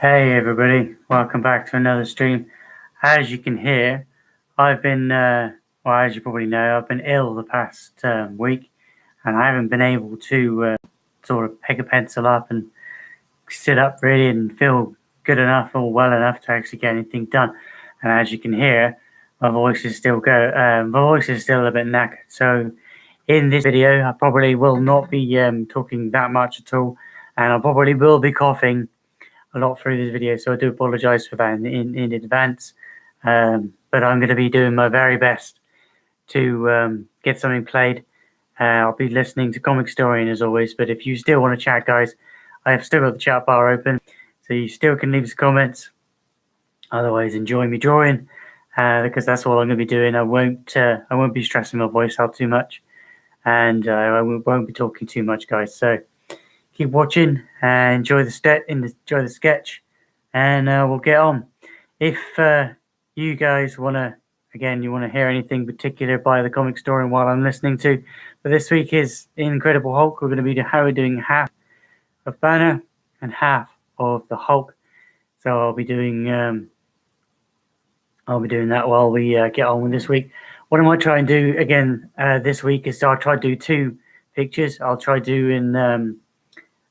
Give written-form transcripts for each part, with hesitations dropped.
Hey everybody, welcome back to another stream. As you can hear, I've been, as you probably know, I've been ill the past week, and I haven't been able to sort of pick a pencil up and sit up really and feel good enough or well enough to actually get anything done. And as you can hear, my voice is still a bit knackered. So in this video, I probably will not be talking that much at all, and I probably will be coughing a lot through this video, so I do apologize for that in advance. But I'm going to be doing my very best to get something played. I'll be listening to Comic Historian as always, but if you still want to chat, guys, I have still got the chat bar open, so you still can leave us comments. Otherwise, enjoy me drawing, because that's all I'm going to be doing. I won't be stressing my voice out too much, and I won't be talking too much, guys. So keep watching and enjoy the sketch, and we'll get on. If you guys want to hear anything particular by the Comic Historian while I'm listening to, but this week is Incredible Hulk. We're going to be doing half of Banner and half of the Hulk. So I'll be doing that while we get on with this week. What I might try and do again this week is I'll try to do two pictures.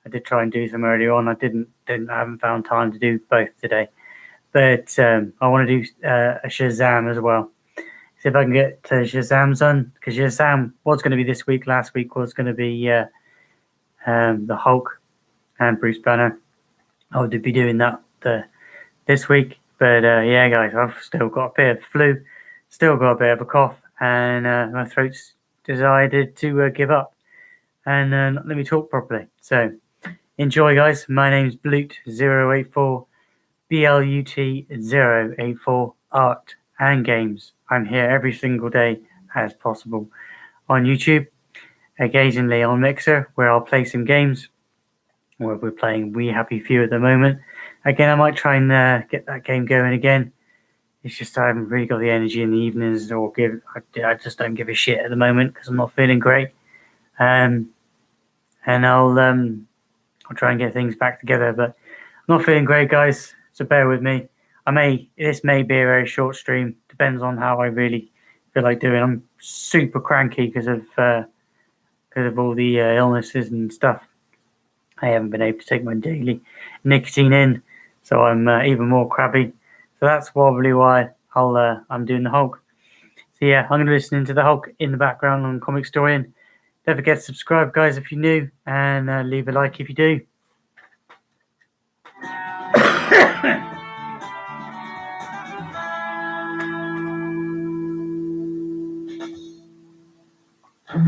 I did try and do some earlier on. I haven't found time to do both today. But I want to do a Shazam as well. See if I can get Shazam done. Because Shazam was going to be this week. Last week was going to be the Hulk and Bruce Banner. I would be doing that this week. But yeah, guys, I've still got a bit of flu. Still got a bit of a cough. And my throat's decided to give up. And not let me talk properly. So enjoy, guys. My name's Blut084, BLUT084, Art and Games. I'm here every single day as possible on YouTube, occasionally on Mixer, where I'll play some games, where we're playing We Happy Few at the moment. Again, I might try and get that game going again. It's just I haven't really got the energy in the evenings, I just don't give a shit at the moment because I'm not feeling great. And I'll try and get things back together, but I'm not feeling great, guys, so bear with me. This may be a very short stream, depends on how I really feel like doing. I'm super cranky because of all the illnesses and stuff. I haven't been able to take my daily nicotine in, so I'm even more crabby. So that's probably why I'm doing the Hulk. So yeah, I'm going to be listening to the Hulk in the background on Comic Historian. Don't forget to subscribe, guys, if you're new, and leave a like if you do.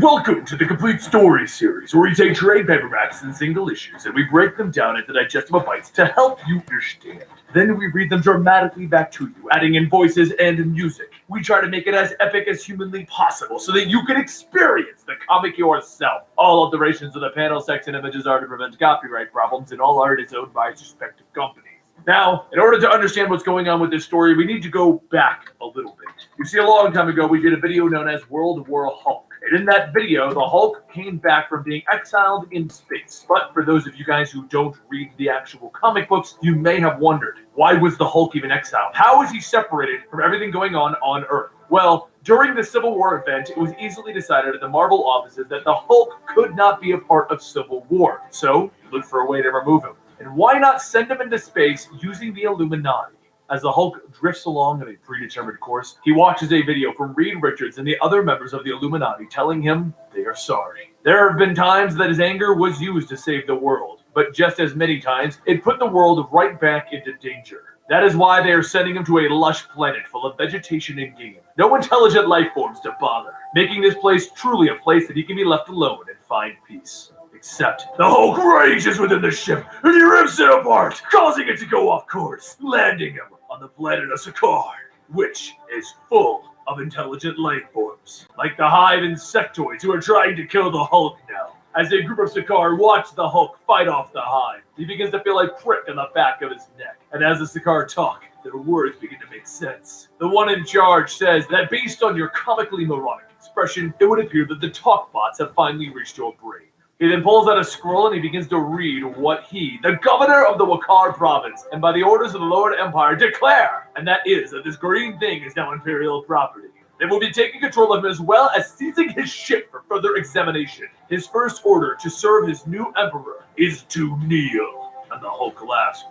Welcome to the Complete Story series, where we take trade paperbacks and single issues and we break them down into digestible bites to help you understand. Then we read them dramatically back to you, adding in voices and music. We try to make it as epic as humanly possible so that you can experience the comic yourself. All alterations of the panel, text, and images are to prevent copyright problems, and all art is owned by its respective companies. Now, in order to understand what's going on with this story, we need to go back a little bit. You see, a long time ago, we did a video known as World War Hulk. And in that video, the Hulk came back from being exiled in space. But for those of you guys who don't read the actual comic books, you may have wondered, why was the Hulk even exiled? How was he separated from everything going on Earth? Well, during the Civil War event, it was easily decided at the Marvel offices that the Hulk could not be a part of Civil War. So, you looked for a way to remove him. And why not send him into space using the Illuminati? As the Hulk drifts along on a predetermined course, he watches a video from Reed Richards and the other members of the Illuminati telling him they are sorry. There have been times that his anger was used to save the world, but just as many times, it put the world right back into danger. That is why they are sending him to a lush planet full of vegetation and game. No intelligent life forms to bother, making this place truly a place that he can be left alone and find peace. Except the Hulk rages within the ship and he rips it apart, causing it to go off course, landing him on the planet of Sakaar, which is full of intelligent life forms, like the hive insectoids who are trying to kill the Hulk now. As a group of Sakaar watch the Hulk fight off the hive, he begins to feel a prick in the back of his neck. And as the Sakaar talk, their words begin to make sense. The one in charge says that based on your comically moronic expression, it would appear that the talk bots have finally reached your brain. He then pulls out a scroll and he begins to read what he, the governor of the Wakar province, and by the orders of the Lord Empire, declare, and that is that this green thing is now Imperial property. They will be taking control of him as well as seizing his ship for further examination. His first order to serve his new emperor is to kneel. And the Hulk laughs.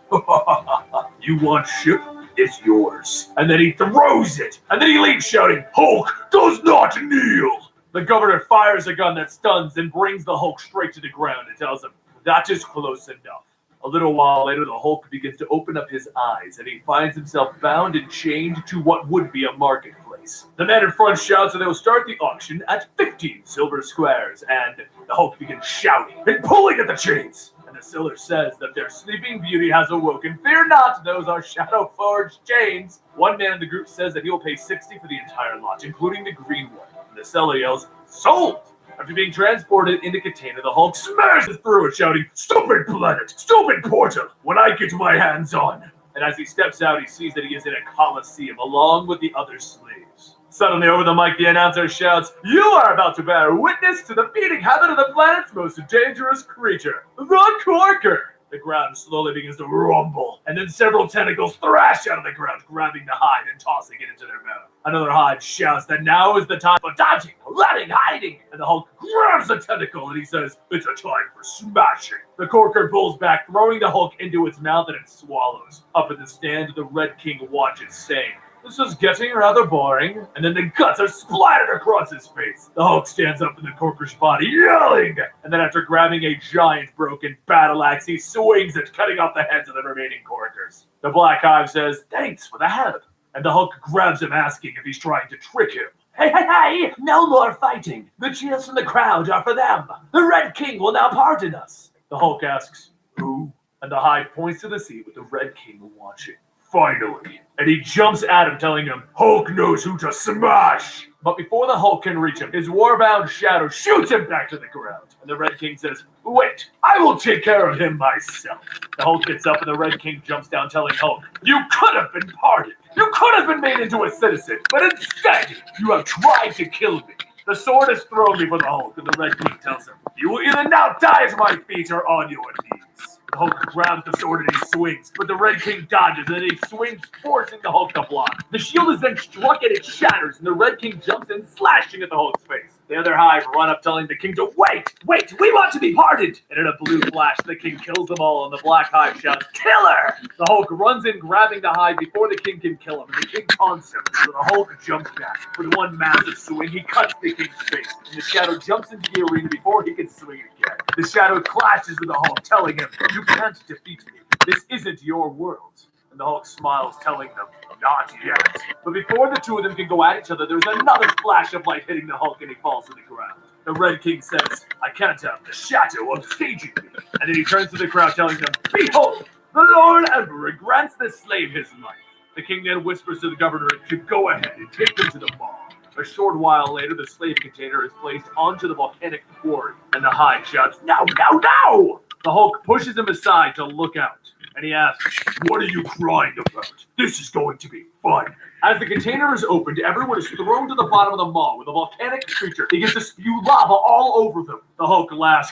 You want ship? It's yours. And then he throws it. And then he leaves shouting, Hulk does not kneel. The governor fires a gun that stuns and brings the Hulk straight to the ground and tells him, that is close enough. A little while later, the Hulk begins to open up his eyes and he finds himself bound and chained to what would be a marketplace. The man in front shouts that they will start the auction at 15 silver squares, and the Hulk begins shouting and pulling at the chains. And the seller says that their sleeping beauty has awoken. Fear not, those are shadow-forged chains. One man in the group says that he will pay 60 for the entire lot, including the green one. And the seller yells, sold! After being transported in the container, the Hulk smashes through it, shouting, stupid planet, stupid portal, when I get my hands on. And as he steps out, he sees that he is in a coliseum along with the other slaves. Suddenly, over the mic, the announcer shouts, you are about to bear witness to the feeding habit of the planet's most dangerous creature, the Corker. The ground slowly begins to rumble, and then several tentacles thrash out of the ground, grabbing the hide and tossing it into their mouth. Another hide shouts that now is the time for dodging, running, hiding, and the Hulk grabs the tentacle and he says, it's a time for smashing. The Corker pulls back, throwing the Hulk into its mouth, and it swallows. Up at the stand, the Red King watches, saying, this is getting rather boring. And then the guts are splattered across his face. The Hulk stands up in the Corker's body, yelling. And then after grabbing a giant broken battle axe, he swings it, cutting off the heads of the remaining Corkers. The Black Hive says, thanks for the help. And the Hulk grabs him, asking if he's trying to trick him. Hey, no more fighting. The cheers from the crowd are for them. The Red King will now pardon us. The Hulk asks, who? And the Hive points to the sea with the Red King watching. Finally. And he jumps at him, telling him, Hulk knows who to smash! But before the Hulk can reach him, his war-bound shadow shoots him back to the ground. And the Red King says, wait, I will take care of him myself. The Hulk gets up and the Red King jumps down, telling Hulk, you could have been pardoned. You could have been made into a citizen, but instead, you have tried to kill me. The sword is thrown before the Hulk, and the Red King tells him, you will either now die at my feet or on your knees. The Hulk grabs the sword and he swings, but the Red King dodges and he swings, forcing the Hulk to block. The shield is then struck and it shatters, and the Red King jumps in, slashing at the Hulk's face. The other Hive run up, telling the King to wait, we want to be pardoned! And in a blue flash, the King kills them all, and the Black Hive shouts, killer! The Hulk runs in, grabbing the Hive before the King can kill him, and the King taunts him, so the Hulk jumps back. With one massive swing, he cuts the King's face, and the Shadow jumps into the arena before he can swing again. The Shadow clashes with the Hulk, telling him, you can't defeat me. This isn't your world. And the Hulk smiles, telling them, not yet. But before the two of them can go at each other, there's another flash of light hitting the Hulk, and he falls to the ground. The Red King says, I can't have the shadow upstaging me. And then he turns to the crowd, telling them, behold, the Lord Emperor grants this slave his life. The King then whispers to the governor to go ahead and take them to the mall. A short while later, the slave container is placed onto the volcanic quarry, and the Hive shouts, no! The Hulk pushes him aside to look out, and he asks, what are you crying about? This is going to be fun. As the container is opened, everyone is thrown to the bottom of the mall with a volcanic creature begins to spew lava all over them. The Hulk laughs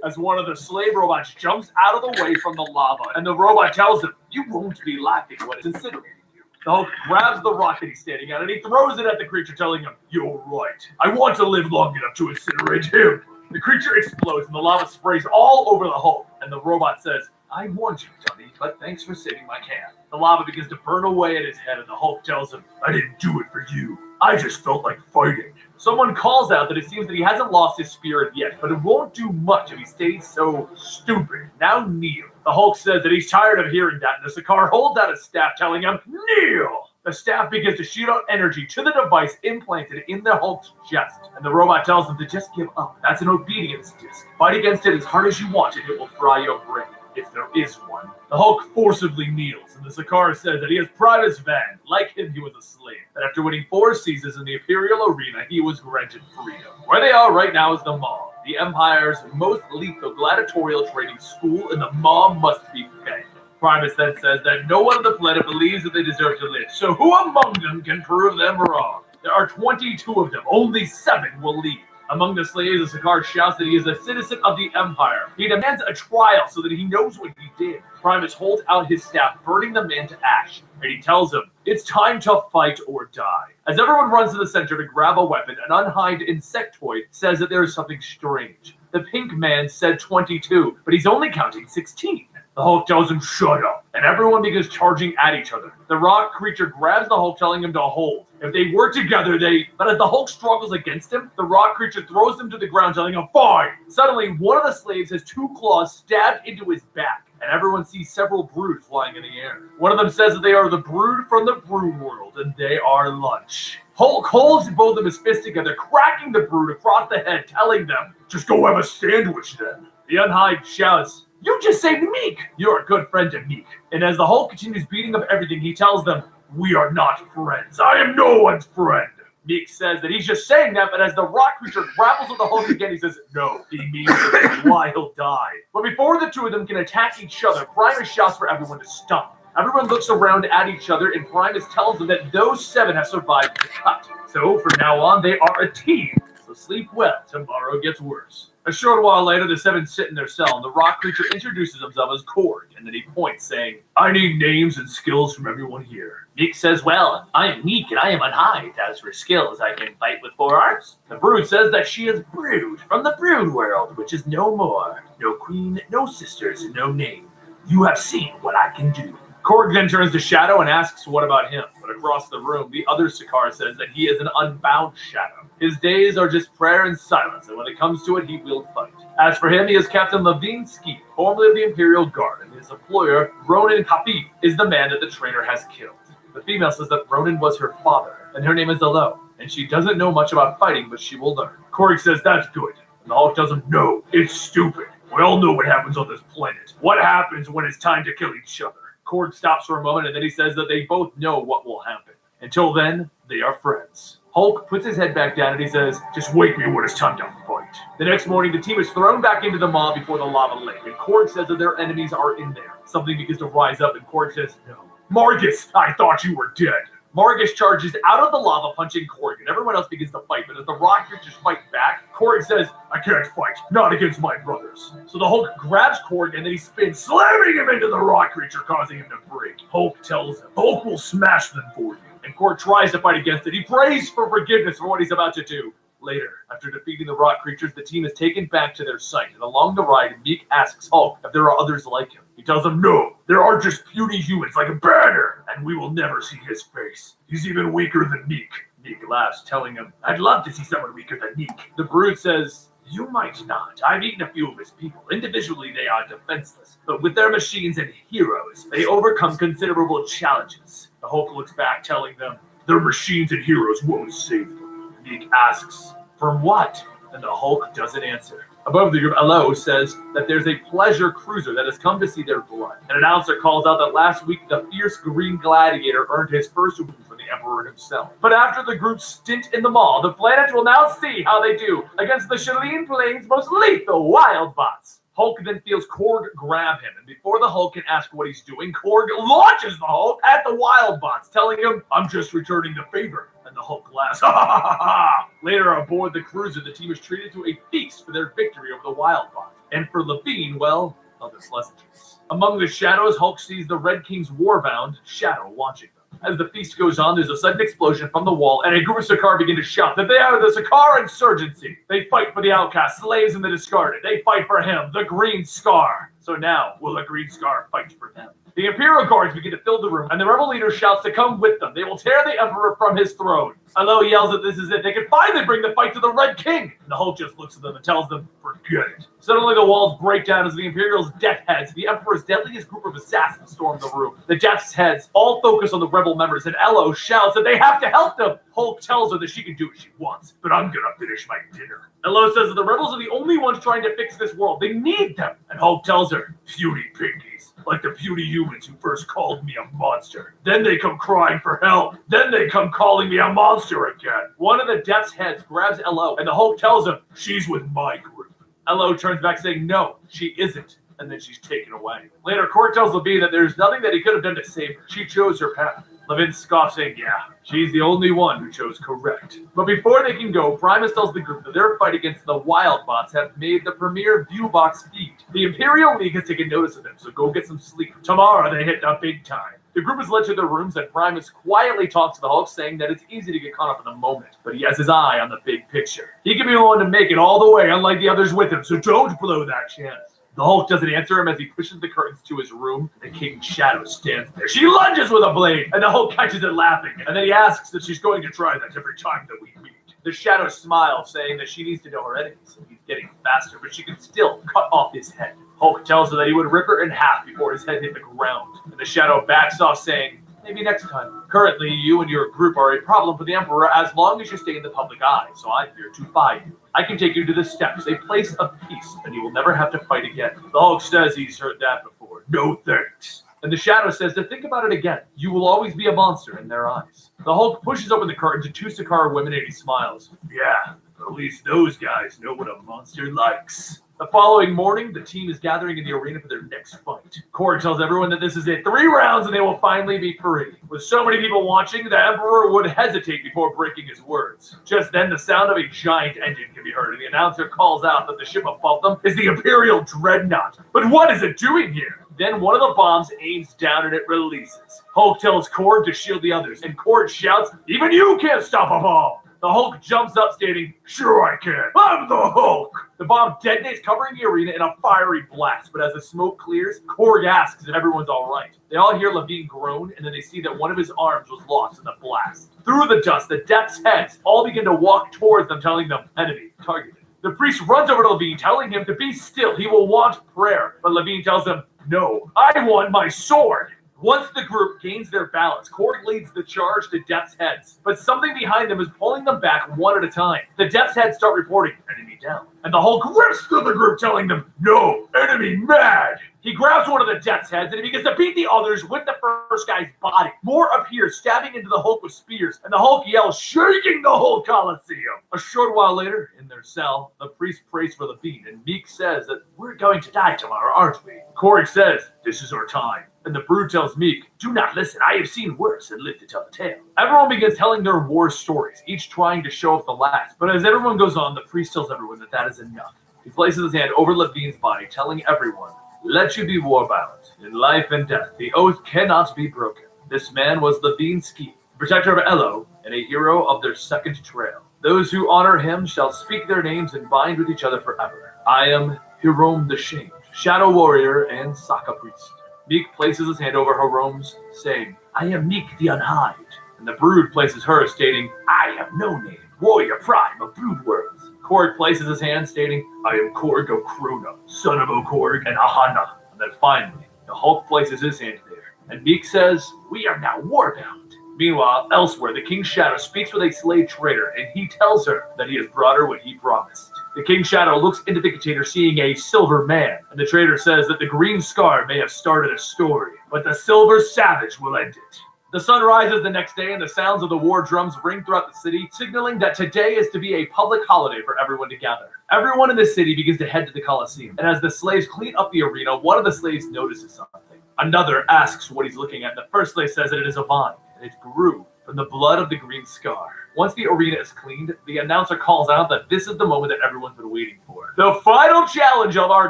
as one of the slave robots jumps out of the way from the lava, and the robot tells him, you won't be laughing when it's incinerating you. The Hulk grabs the rock that he's standing at, and he throws it at the creature, telling him, you're right. I want to live long enough to incinerate him. The creature explodes, and the lava sprays all over the Hulk, and the robot says, I warned you, dummy, but thanks for saving my can. The lava begins to burn away at his head, and the Hulk tells him, I didn't do it for you. I just felt like fighting. Someone calls out that it seems that he hasn't lost his spirit yet, but it won't do much if he stays so stupid. Now kneel. The Hulk says that he's tired of hearing that, and the Sakaar holds out a staff, telling him, kneel! The staff begins to shoot out energy to the device implanted in the Hulk's chest, and the robot tells him to just give up. That's an obedience disc. Fight against it as hard as you want, and it will fry your brain, if there is one. The Hulk forcibly kneels, and the Sakaar says that he has pride as van. Like him, he was a slave. That after winning 4 seasons in the Imperial Arena, he was granted freedom. Where they are right now is the Maw, the Empire's most lethal gladiatorial training school, and the Maw must be fed. Primus then says that no one on the planet believes that they deserve to live, so who among them can prove them wrong? There are 22 of them, only 7 will leave. Among the slaves, the Sakaar shouts that he is a citizen of the Empire. He demands a trial so that he knows what he did. Primus holds out his staff, burning the man to ash, and he tells him, it's time to fight or die. As everyone runs to the center to grab a weapon, an unhide insectoid says that there is something strange. The pink man said 22, but he's only counting 16. The Hulk tells him, shut up, and everyone begins charging at each other. The rock creature grabs the Hulk, telling him to hold. If they work together, but as the Hulk struggles against him, the rock creature throws him to the ground, telling him, fine! Suddenly, one of the slaves has 2 claws stabbed into his back, and everyone sees several brood flying in the air. One of them says that they are the brood from the brood world, and they are lunch. Hulk holds both of his fists together, cracking the brood across the head, telling them, just go have a sandwich then. The unhide shouts, you just saved Meek! You're a good friend to Meek. And as the Hulk continues beating up everything, he tells them, we are not friends. I am no one's friend. Meek says that he's just saying that, but as the rock creature grapples with the Hulk again, he says, no, he means it. Why he'll die. But before the two of them can attack each other, Primus shouts for everyone to stop. Everyone looks around at each other, and Primus tells them that those 7 have survived the cut. So from now on, they are a team. So sleep well, tomorrow gets worse. A short while later, the 7 sit in their cell, and the rock creature introduces himself as Korg, and then he points, saying, I need names and skills from everyone here. Meek says, well, I am Meek, and I am unhide. As for skills, I can fight with 4 arms. The Brood says that she is Brood, from the Brood world, which is no more. No queen, no sisters, no name. You have seen what I can do. Korg then turns to Shadow and asks what about him, but across the room, the other Sakaar says that he is an unbound Shadow. His days are just prayer and silence, and when it comes to it, he will fight. As for him, he is Captain Levine Ski, formerly of the Imperial Guard, and his employer, Ronan Kafif, is the man that the trainer has killed. The female says that Ronan was her father, and her name is Alo, and she doesn't know much about fighting, but she will learn. Korg says that's good, and the Hulk tells him, no, it's stupid. We all know what happens on this planet. What happens when it's time to kill each other? Korg stops for a moment, and then he says that they both know what will happen. Until then, they are friends. Hulk puts his head back down and he says, just wake me when it's time to fight. The next morning, the team is thrown back into the maw before the lava lake, and Korg says that their enemies are in there. Something begins to rise up, and Korg says, no. Margus, I thought you were dead. Margus charges out of the lava, punching Korg, and everyone else begins to fight, but as the rock creatures fight back, Korg says, I can't fight, not against my brothers. So the Hulk grabs Korg, and then he spins, slamming him into the rock creature, causing him to break. Hulk tells him, Hulk will smash them for you. And Korg tries to fight against it. He prays for forgiveness for what he's about to do. Later, after defeating the rock creatures, the team is taken back to their site, and along the ride, Meek asks Hulk if there are others like him. He tells him, no, there are just puny humans like a Banner, and we will never see his face. He's even weaker than Meek. Meek laughs, telling him, I'd love to see someone weaker than Meek. The Brood says, you might not. I've eaten a few of his people. Individually, they are defenseless, but with their machines and heroes, they overcome considerable challenges. The Hulk looks back, telling them, their machines and heroes won't save them. Meek asks, from what? And the Hulk doesn't answer. Above the group, Alo says that there's a pleasure cruiser that has come to see their blood. An announcer calls out that last week the fierce green gladiator earned his first wound from the Emperor himself. But after the group's stint in the mall, the planet will now see how they do against the Shalene Plains' most lethal wild bots. Hulk then feels Korg grab him, and before the Hulk can ask what he's doing, Korg launches the Hulk at the wild bots, telling him, I'm just returning the favor. And the Hulk laughs, ha ha ha ha! Later aboard the cruiser, the team is treated to a feast for their victory over the wild bots. And for Levine, well, other pleasantries. Among the shadows, Hulk sees the Red King's warbound Shadow watching them. As the feast goes on, there's a sudden explosion from the wall, and a group of Sakaar begin to shout that they are the Sakaar Insurgency. They fight for the outcast, slaves, and the discarded. They fight for him, the Green Scar. So now, will the Green Scar fight for them? The Imperial Guards begin to fill the room, and the rebel leader shouts to come with them. They will tear the Emperor from his throne. Alo yells that this is it. They can finally bring the fight to the Red King. And the Hulk just looks at them and tells them, forget it. Suddenly the walls break down as the Imperial's death heads, the Emperor's deadliest group of assassins, storm the room. The Death's heads all focus on the rebel members, and Alo shouts that they have to help them. Hulk tells her that she can do what she wants, but I'm gonna finish my dinner. Alo says that the rebels are the only ones trying to fix this world. They need them. And Hulk tells her, puny piggies, like the puny humans who first called me a monster. Then they come crying for help. Then they come calling me a monster again. One of the Death's heads grabs Alo, and the Hulk tells him, she's with my group. Alo turns back saying, no, she isn't. And then she's taken away. Later, Korg tells Levine that there's nothing that he could have done to save her. She chose her path. Levin scoffs saying, yeah, she's the only one who chose correct. But before they can go, Primus tells the group that their fight against the Wildbots have made the premier Viewbox feed. The Imperial League has taken notice of them, so go get some sleep. Tomorrow they hit the big time. The group is led to their rooms and Primus quietly talks to the Hulk, saying that it's easy to get caught up in the moment, but he has his eye on the big picture. He can be the one to make it all the way, unlike the others with him, so don't blow that chance. The Hulk doesn't answer him as he pushes the curtains to his room. The King's shadow stands there. She lunges with a blade, and the Hulk catches it laughing, and then he asks that she's going to try that every time that we meet. The shadow smiles, saying that she needs to know her enemies, and he's getting faster, but she can still cut off his head. Hulk tells her that he would rip her in half before his head hit the ground, and the shadow backs off, saying, maybe next time. Currently, you and your group are a problem for the Emperor as long as you stay in the public eye, so I'm here to buy you. I can take you to the steps, a place of peace, and you will never have to fight again. The Hulk says he's heard that before. No thanks. And the Shadow says to think about it again. You will always be a monster in their eyes. The Hulk pushes open the curtain to two Sakaar women and he smiles. Yeah, at least those guys know what a monster likes. The following morning, the team is gathering in the arena for their next fight. Korg tells everyone that this is it. 3 rounds and they will finally be free. With so many people watching, the Emperor would hesitate before breaking his words. Just then, the sound of a giant engine can be heard, and the announcer calls out that the ship above them is the Imperial Dreadnought. But what is it doing here? Then one of the bombs aims down and it releases. Hulk tells Korg to shield the others, and Korg shouts, "Even you can't stop a bomb!" The Hulk jumps up stating, "Sure I can. I'm the Hulk!" The bomb detonates, covering the arena in a fiery blast, but as the smoke clears, Korg asks if everyone's alright. They all hear Levine groan, and then they see that one of his arms was lost in the blast. Through the dust, the Depth's heads all begin to walk towards them, telling them, "Enemy targeted." The priest runs over to Levine, telling him to be still. He will want prayer, but Levine tells him, "No, I want my sword." Once the group gains their balance, Korg leads the charge to Depth's heads, but something behind them is pulling them back one at a time. The Depth's heads start reporting, "Enemy down," and the Hulk rips through the group, telling them, "No, enemy mad." He grabs one of the Depth's heads and he begins to beat the others with the first guy's body. More appear, stabbing into the Hulk with spears, and the Hulk yells, shaking the whole Coliseum. A short while later, in their cell, the priest prays for Levine, and Meek says that we're going to die tomorrow, aren't we? Korg says, "This is our time." And the Brood tells Meek, "Do not listen, I have seen worse and lived to tell the tale." Everyone begins telling their war stories, each trying to show off the last. But as everyone goes on, the priest tells everyone that that is enough. He places his hand over Levine's body, telling everyone, "Let you be warbound. In life and death, the oath cannot be broken." This man was Levine Ski, protector of Elo, and a hero of their second trail. Those who honor him shall speak their names and bind with each other forever. I am Hirom the Shamed, Shadow Warrior and Saka Priest. Meek places his hand over Hirom's, saying, "I am Meek the Unhide." And the Brood places hers, stating, "I have no name, warrior prime of Brood worlds." Korg places his hand, stating, "I am Korg Okrona, son of Okorg and Ahana." And then finally, the Hulk places his hand there, and Meek says, "We are now warbound." Meanwhile, elsewhere, the King's Shadow speaks with a slave trader, and he tells her that he has brought her what he promised. The King's Shadow looks into the container, seeing a silver man, and the trader says that the green scar may have started a story, but the silver savage will end it. The sun rises the next day, and the sounds of the war drums ring throughout the city, signaling that today is to be a public holiday for everyone to gather. Everyone in the city begins to head to the Coliseum, and as the slaves clean up the arena, one of the slaves notices something. Another asks what he's looking at, and the first slave says that it is a vine, and it grew from the blood of the green scar. Once the arena is cleaned, the announcer calls out that this is the moment that everyone's been waiting for. The final challenge of our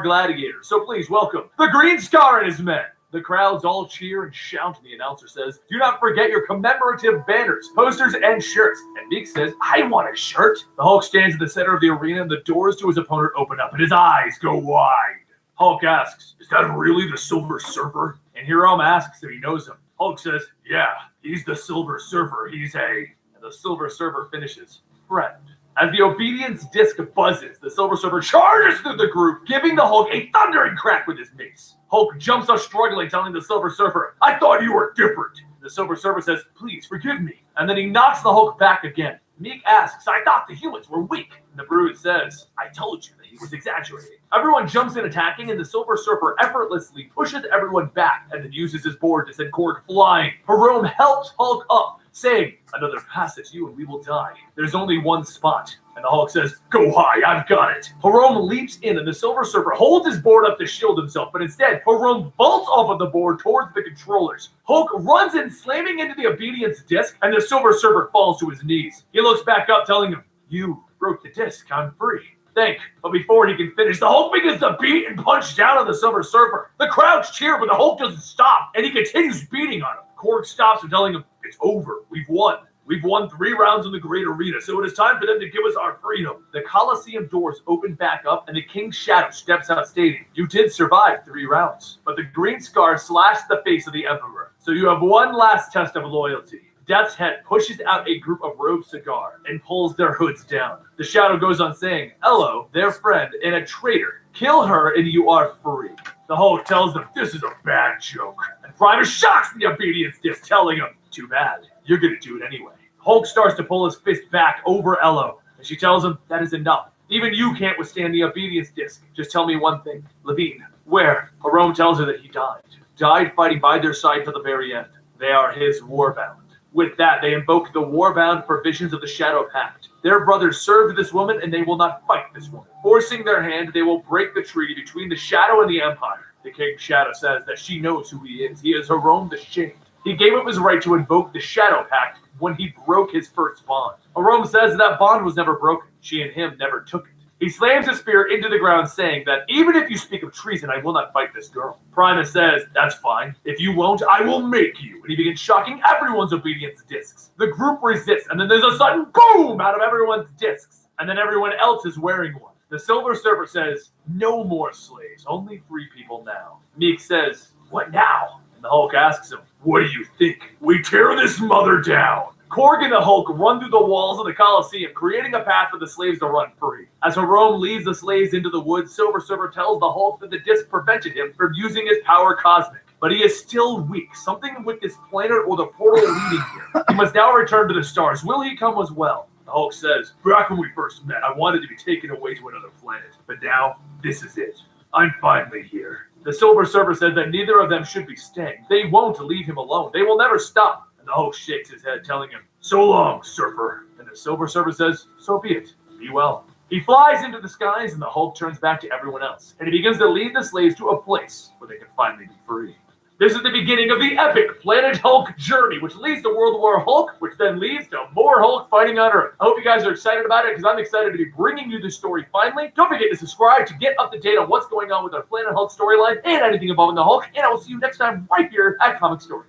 gladiators. So please welcome the Green Scar and his men. The crowds all cheer and shout, and the announcer says, "Do not forget your commemorative banners, posters, and shirts." And Meek says, "I want a shirt." The Hulk stands in the center of the arena, and the doors to his opponent open up, and his eyes go wide. Hulk asks, "Is that really the Silver Surfer?" And Hiram asks if he knows him. Hulk says, "Yeah, he's the Silver Surfer. He's a..." And the Silver Surfer finishes, "friend." As the obedience disc buzzes, the Silver Surfer charges through the group, giving the Hulk a thundering crack with his mace. Hulk jumps up struggling, telling the Silver Surfer, "I thought you were different." The Silver Surfer says, "Please forgive me." And then he knocks the Hulk back again. Meek asks, "I thought the humans were weak." And the Brood says, "I told you that he was exaggerating." Everyone jumps in attacking, and the Silver Surfer effortlessly pushes everyone back and then uses his board to send Korg flying. Hiram helps Hulk up, saying, "Another passage, you and we will die. There's only one spot. And the Hulk says, "Go high, I've got it." Jerome leaps in and the Silver Surfer holds his board up to shield himself, but instead, Jerome vaults off of the board towards the controllers. Hulk runs in, slamming into the obedience disc, and the Silver Surfer falls to his knees. He looks back up, telling him, "You broke the disc, I'm free." But before he can finish, the Hulk begins to beat and punch down on the Silver Surfer. The crowds cheer, but the Hulk doesn't stop, and he continues beating on him. Korg stops him, telling him, "It's over. We've won. We've won 3 rounds in the Great Arena, so it is time for them to give us our freedom." The Coliseum doors open back up, and the King's Shadow steps out, stating, "You did survive 3 rounds, but the green scar slashed the face of the Emperor, so you have one last test of loyalty." Death's Head pushes out a group of Rogue Cigar and pulls their hoods down. The Shadow goes on saying, "Hello, their friend and a traitor. Kill her and you are free." The Hulk tells them this is a bad joke. And Primus shocks the obedience disc, telling him, "Too bad. You're going to do it anyway." Hulk starts to pull his fist back over Ello, and she tells him, "That is enough. Even you can't withstand the obedience disc. Just tell me one thing. Levine, where?" Jerome tells her that he died. Died fighting by their side to the very end. They are his warbound. With that, they invoke the warbound provisions of the Shadow Pact. Their brothers served this woman, and they will not fight this woman. Forcing their hand, they will break the treaty between the Shadow and the Empire. The King Shadow says that she knows who he is. He is Jerome the Shamed. He gave up his right to invoke the Shadow Pact when he broke his first bond. Jerome says that bond was never broken. She and him never took it. He slams his spear into the ground, saying that even if you speak of treason, I will not fight this girl. Primus says, "That's fine. If you won't, I will make you." And he begins shocking everyone's obedience discs. The group resists, and then there's a sudden boom out of everyone's discs. And then everyone else is wearing one. The Silver Surfer says, "No more slaves, only 3 people now." Meek says, "What now?" And the Hulk asks him, "What do you think? We tear this mother down." Korg and the Hulk run through the walls of the Coliseum, creating a path for the slaves to run free. As Jerome leads the slaves into the woods, Silver Surfer tells the Hulk that the disc prevented him from using his power cosmic. But he is still weak. Something with this planet or the portal leading here. He must now return to the stars. Will he come as well? The Hulk says, "Back when we first met, I wanted to be taken away to another planet. But now, this is it. I'm finally here." The Silver Surfer said that neither of them should be staying. They won't leave him alone. They will never stop. And the Hulk shakes his head, telling him, "So long, Surfer." And the Silver Surfer says, "So be it. Be well." He flies into the skies, and the Hulk turns back to everyone else. And he begins to lead the slaves to a place where they can finally be free. This is the beginning of the epic Planet Hulk journey, which leads to World War Hulk, which then leads to more Hulk fighting on Earth. I hope you guys are excited about it, because I'm excited to be bringing you this story finally. Don't forget to subscribe to get up to date on what's going on with our Planet Hulk storyline and anything involving the Hulk. And I will see you next time right here at Comic Story.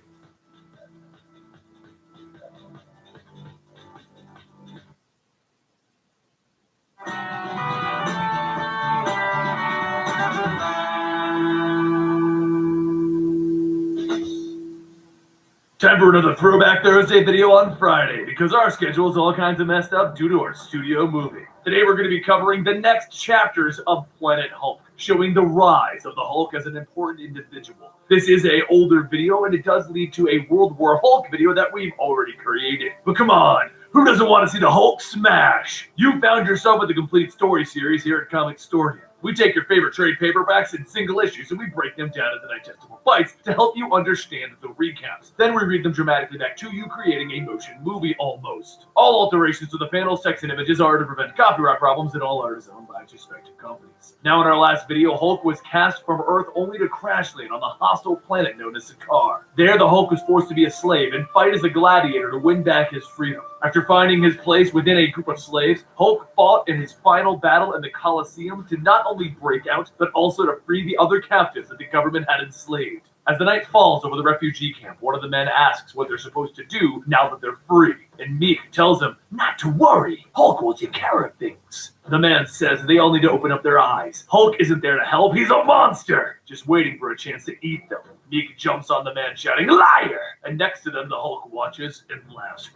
Time for another Throwback Thursday video on Friday, because our schedule is all kinds of messed up due to our studio movie. Today we're going to be covering the next chapters of Planet Hulk, showing the rise of the Hulk as an important individual. This is an older video, and it does lead to a World War Hulk video that we've already created. But come on, who doesn't want to see the Hulk smash? You found yourself with the complete story series here at Comic Story. We take your favorite trade paperbacks and single issues and we break them down into digestible bites to help you understand the recaps. Then we read them dramatically back to you, creating a motion movie almost. All alterations to the panels, text, and images are to prevent copyright problems, and all art is owned by its respective companies. Now in our last video, Hulk was cast from Earth only to crash land on the hostile planet known as Sakaar. There, the Hulk was forced to be a slave and fight as a gladiator to win back his freedom. After finding his place within a group of slaves, Hulk fought in his final battle in the Coliseum to not only break out, but also to free the other captives that the government had enslaved. As the night falls over the refugee camp, one of the men asks what they're supposed to do now that they're free, and Meek tells him not to worry, Hulk will take care of things. The man says they all need to open up their eyes. Hulk isn't there to help, he's a monster, just waiting for a chance to eat them. Meek jumps on the man shouting, "Liar!" And next to them, the Hulk watches and laughs.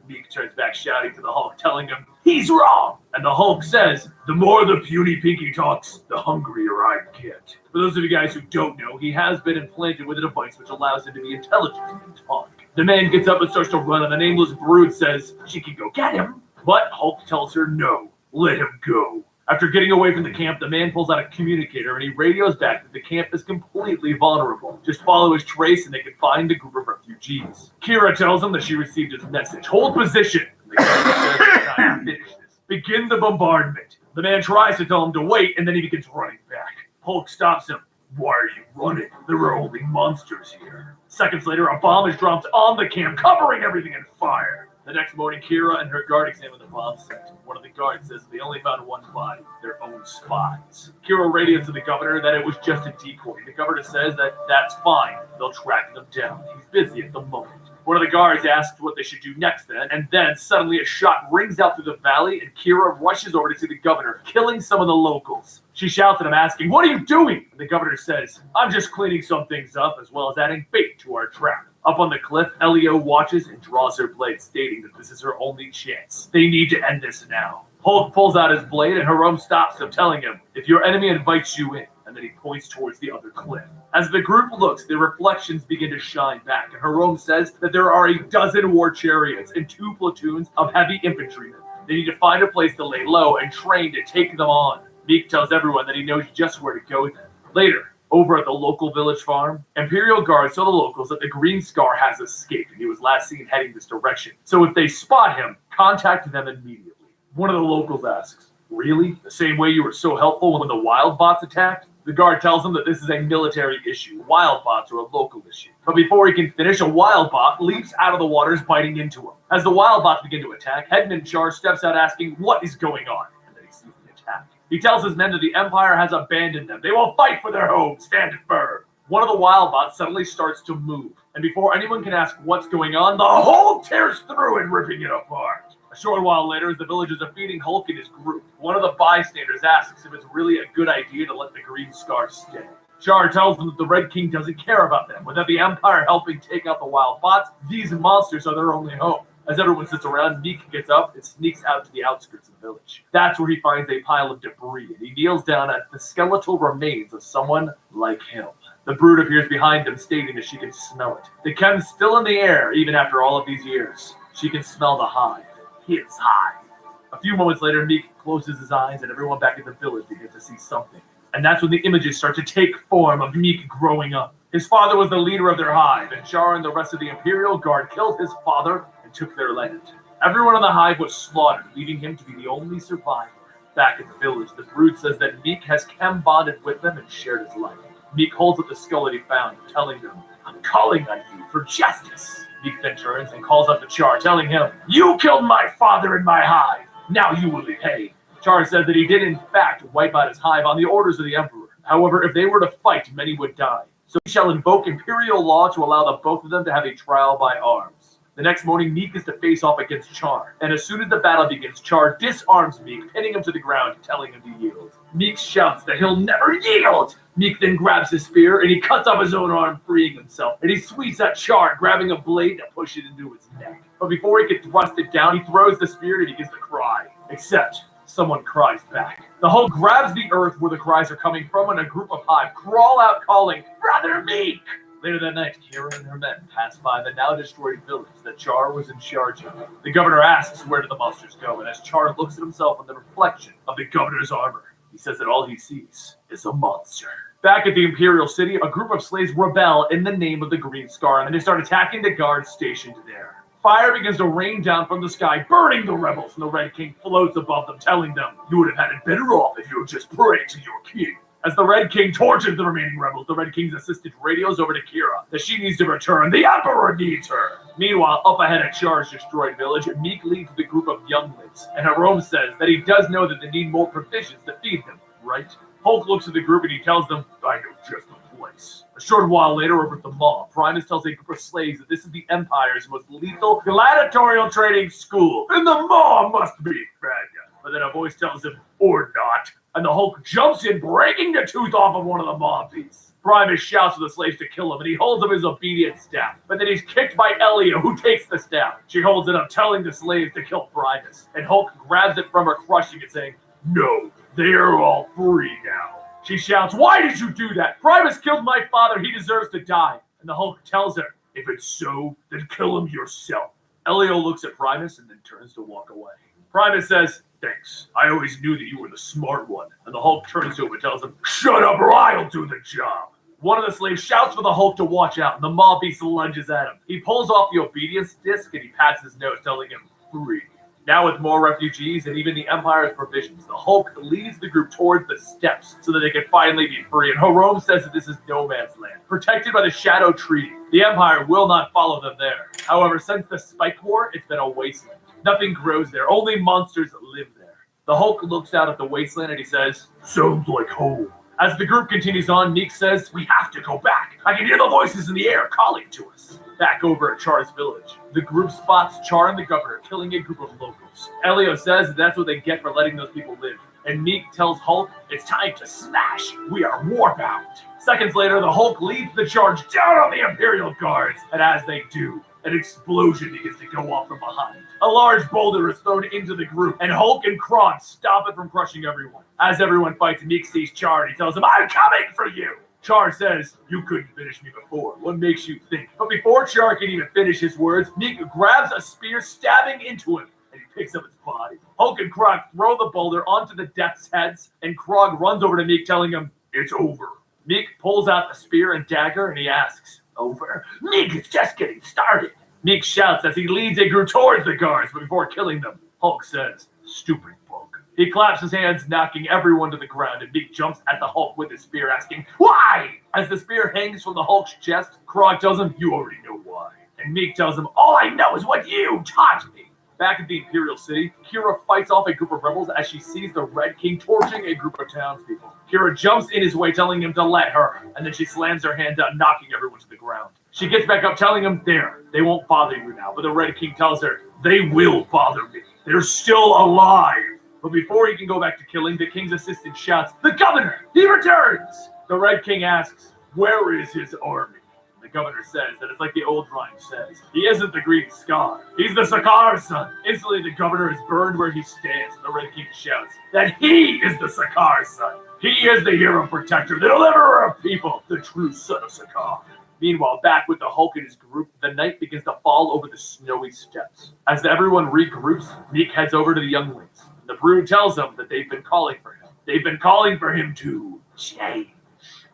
Meek turns back shouting to the Hulk, telling him he's wrong. And the Hulk says, "The more the puny pinky talks, the hungrier I get." For those of you guys who don't know, he has been implanted with a device which allows him to be intelligent and talk. The man gets up and starts to run, and the nameless brood says she can go get him. But Hulk tells her no, let him go. After getting away from the camp, the man pulls out a communicator and he radios back that the camp is completely vulnerable. Just follow his trace and they can find a group of refugees. Kira tells him that she received his message. Hold position. The governor says it's time to finish this. Begin the bombardment. The man tries to tell him to wait and then he begins running back. Hulk stops him. Why are you running? There are only monsters here. Seconds later, a bomb is dropped on the camp, covering everything in fire. The next morning, Kira and her guard examine the bomb set. One of the guards says they only found one body, their own spies. Kira radios to the governor that it was just a decoy. The governor says that that's fine. They'll track them down. He's busy at the moment. One of the guards asks what they should do next then, and then suddenly a shot rings out through the valley and Kira rushes over to see the governor, killing some of the locals. She shouts at him asking, "What are you doing?" And the governor says, "I'm just cleaning some things up as well as adding bait to our trap." Up on the cliff, Elio watches and draws her blade, stating that this is her only chance. They need to end this now. Hulk pulls out his blade and Jerome stops him, telling him, "If your enemy invites you in," and then he points towards the other cliff. As the group looks, their reflections begin to shine back, and Jerome says that there are 12 war chariots and 2 platoons of heavy infantrymen. They need to find a place to lay low and train to take them on. Meek tells everyone that he knows just where to go then. Later, over at the local village farm, Imperial guards tell the locals that the Green Scar has escaped and he was last seen heading this direction. So if they spot him, contact them immediately. One of the locals asks, "Really? The same way you were so helpful when the wild bots attacked?" The guard tells him that this is a military issue. Wild bots are a local issue. But before he can finish, a wild bot leaps out of the waters, biting into him. As the wild bots begin to attack, Headman Char steps out asking what is going on, and then he sees the attack. He tells his men that the Empire has abandoned them. They will fight for their home, stand firm. One of the wild bots suddenly starts to move, and before anyone can ask what's going on, the whole tears through it, ripping it apart. A short while later, as the villagers are feeding Hulk and his group, one of the bystanders asks if it's really a good idea to let the Green Scar stay. Char tells them that the Red King doesn't care about them. Without the Empire helping take out the wild bots, these monsters are their only hope. As everyone sits around, Meek gets up and sneaks out to the outskirts of the village. That's where he finds a pile of debris, and he kneels down at the skeletal remains of someone like him. The Brood appears behind him, stating that she can smell it. The chem's still in the air, even after all of these years. She can smell the hive. His hive. A few moments later, Meek closes his eyes, and everyone back in the village begins to see something. And that's when the images start to take form of Meek growing up. His father was the leader of their hive, and Char and the rest of the Imperial Guard killed his father and took their land. Everyone in the hive was slaughtered, leaving him to be the only survivor. Back in the village, the Brood says that Meek has chem bonded with them and shared his life. Meek holds up the skull that he found, telling them, "I'm calling on you for justice." Meek then turns and calls up to Char, telling him, "You killed my father in my hive. Now you will be paid." Char says that he did in fact wipe out his hive on the orders of the Emperor. However, if they were to fight, many would die. So he shall invoke Imperial law to allow the both of them to have a trial by arms. The next morning, Meek is to face off against Char, and as soon as the battle begins, Char disarms Meek, pinning him to the ground, telling him to yield. Meek shouts that he'll never yield! Meek then grabs his spear, and he cuts off his own arm, freeing himself, and he sweeps at Char, grabbing a blade to push it into his neck. But before he can thrust it down, he throws the spear and he begins to cry. Except, someone cries back. The Hulk grabs the earth where the cries are coming from, and a group of hive crawl out calling, "Brother Meek!" Later that night, Kira and her men pass by the now-destroyed village that Char was in charge of. The governor asks where did the monsters go, and as Char looks at himself in the reflection of the governor's armor, he says that all he sees is a monster. Back at the Imperial City, a group of slaves rebel in the name of the Green Scar, and they start attacking the guards stationed there. Fire begins to rain down from the sky, burning the rebels, and the Red King floats above them, telling them, "You would have had it better off if you had just prayed to your king." As the Red King tortures the remaining rebels, the Red King's assistant radios over to Kira that she needs to return. The Emperor needs her. Meanwhile, up ahead at Char's destroyed village, Meek leads the group of younglings, and Jerome says that he does know that they need more provisions to feed them, right? Hulk looks at the group and he tells them, "I know just the place." A short while later, over at the mall, Primus tells a group of slaves that this is the Empire's most lethal gladiatorial training school, and the mall must be fed. But then a voice tells him, "Or not." And the Hulk jumps in, breaking the tooth off of one of the mobbies. Primus shouts to the slaves to kill him, and he holds up his obedient staff. But then he's kicked by Elio, who takes the staff. She holds it up, telling the slaves to kill Primus. And Hulk grabs it from her, crushing it, saying, "No, they are all free now." She shouts, "Why did you do that? Primus killed my father. He deserves to die." And the Hulk tells her, "If it's so, then kill him yourself." Elio looks at Primus and then turns to walk away. Primus says, Thanks. I always knew that you were the smart one. And the Hulk turns to him and tells him, shut up or I'll do the job. One of the slaves shouts for the Hulk to watch out, and the mob beast lunges at him. He pulls off the obedience disc and he pats his nose, telling him, free. Now with more refugees and even the Empire's provisions, the Hulk leads the group towards the steps so that they can finally be free. And Jerome says that this is no man's land, protected by the Shadow Treaty. The Empire will not follow them there. However, since the Spike War, it's been a wasteland. Nothing grows there, only monsters live there. The Hulk looks out at the wasteland and he says, sounds like home. As the group continues on, Meek says, we have to go back. I can hear the voices in the air calling to us. Back over at Char's village, the group spots Char and the governor killing a group of locals. Elio says that that's what they get for letting those people live. And Meek tells Hulk, it's time to smash. We are warbound. Seconds later, the Hulk leads the charge down on the Imperial Guards. And as they do, an explosion begins to go off from behind. A large boulder is thrown into the group, and Hulk and Krog stop it from crushing everyone. As everyone fights, Meek sees Char and he tells him, I'm coming for you! Char says, you couldn't finish me before. What makes you think? But before Char can even finish his words, Meek grabs a spear, stabbing into him, and he picks up his body. Hulk and Krog throw the boulder onto the death's heads, and Krog runs over to Meek, telling him, it's over. Meek pulls out the spear and dagger, and he asks, over? Meek is just getting started. Meek shouts as he leads a group towards the guards, but before killing them, Hulk says, stupid bug. He claps his hands, knocking everyone to the ground, and Meek jumps at the Hulk with his spear, asking, why? As the spear hangs from the Hulk's chest, Krog tells him, you already know why. And Meek tells him, all I know is what you taught me. Back at the Imperial City, Kira fights off a group of rebels as she sees the Red King torching a group of townspeople. Kira jumps in his way, telling him to let her, and then she slams her hand down, knocking everyone to the ground. She gets back up, telling him, there, they won't bother you now. But the Red King tells her, they will bother me. They're still alive. But before he can go back to killing, the king's assistant shouts, the governor, he returns! The Red King asks, where is his army? The governor says that it's like the old rhyme says, he isn't the Green Scar, he's the Sakar's son. Instantly, the governor is burned where he stands, and the Red King shouts that he is the Sakar's son. He is the hero protector, the deliverer of people, the true son of Sakar. Meanwhile, back with the Hulk and his group, the night begins to fall over the snowy steppes. As everyone regroups, Meek heads over to the younglings. The brood tells them that they've been calling for him. They've been calling for him to change.